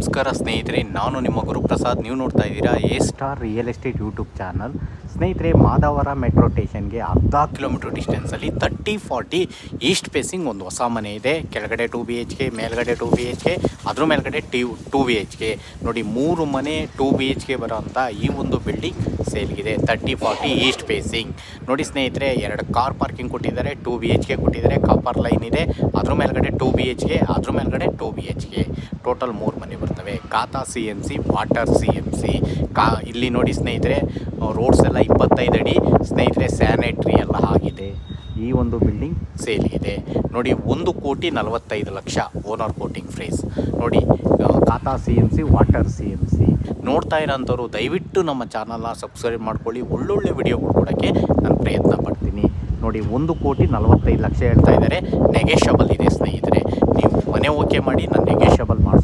ನಮಸ್ಕಾರ ಸ್ನೇಹಿತರೆ, ನಾನು ನಿಮ್ಮ ಗುರುಪ್ರಸಾದ್. ನೀವು ನೋಡ್ತಾ ಇದ್ದೀರಾ A star real estate YouTube channel. ಸ್ನೇಹಿತರೆ, ಮಾದಾವರ ಮೆಟ್ರೋ ಸ್ಟೇಷನ್ಗೆ ಅರ್ಧ ಕಿಲೋಮೀಟರ್ ಡಿಸ್ಟೆನ್ಸಲ್ಲಿ 30-40 ಈಸ್ಟ್ ಫೇಸಿಂಗ್ ಒಂದು ಹೊಸ ಮನೆ ಇದೆ. ಕೆಳಗಡೆ 2 BHK, ಮೇಲ್ಗಡೆ 2 BHK, ಅದ್ರ ಮೇಲ್ಗಡೆ 2 BHK. ನೋಡಿ, 3 ಮನೆ 2 BHK ಬರೋಂಥ ಈ ಒಂದು ಬಿಲ್ಡಿಂಗ್ ಸೇಲ್ಗಿದೆ. 30-40 East facing. ನೋಡಿ ಸ್ನೇಹಿತರೆ, 2 ಕಾರ್ ಪಾರ್ಕಿಂಗ್ ಕೊಟ್ಟಿದ್ದಾರೆ, 2 BHK ಕೊಟ್ಟಿದ್ದಾರೆ, ಕಾಪರ್ ಲೈನ್ ಇದೆ. ಅದ್ರ ಮೇಲ್ಗಡೆ 2 BHK, ಅದ್ರ ಮೇಲ್ಗಡೆ 2 BHK. ಟೋಟಲ್ 3 ಮನೆ ಬರ್ತವೆ. ಖಾತಾ CMC, ವಾಟರ್ CMC. ಇಲ್ಲಿ ನೋಡಿ ಸ್ನೇಹಿತರೆ, ರೋಡ್ಸ್ ಎಲ್ಲ 25 ಅಡಿ ಸ್ನೇಹಿತರೆ, ಸ್ಯಾನಿಟ್ರಿ ಎಲ್ಲ ಆಗಿದೆ. ಈ ಒಂದು ಬಿಲ್ಡಿಂಗ್ ಸೇಲ್ಗಿದೆ. ನೋಡಿ, 1,45,00,000 ಓನರ್ ಕೋಟಿಂಗ್ ಪ್ರೈಸ್. ನೋಡಿ, ಖಾತಾ CMC, ವಾಟರ್ CMC. ನೋಡ್ತಾ ಇರೋಂಥವ್ರು ದಯವಿಟ್ಟು ನಮ್ಮ ಚಾನಲ್ನ ಸಬ್ಸ್ಕ್ರೈಬ್ ಮಾಡ್ಕೊಳ್ಳಿ. ಒಳ್ಳೊಳ್ಳೆ ವಿಡಿಯೋಗಳು ಕೊಡೋಕ್ಕೆ ನಾನು ಪ್ರಯತ್ನ ಪಡ್ತೀನಿ. ನೋಡಿ, 1,45,00,000 ಹೇಳ್ತಾ ಇದ್ದಾರೆ. ನೆಗೆಷಬಲ್ ಇದೆ ಸ್ನೇಹಿತರೆ. ನೀವು ಮನೆ ಓಕೆ ಮಾಡಿ, ನಾನು ನೆಗೆಷಬಲ್ ಮಾಡಿ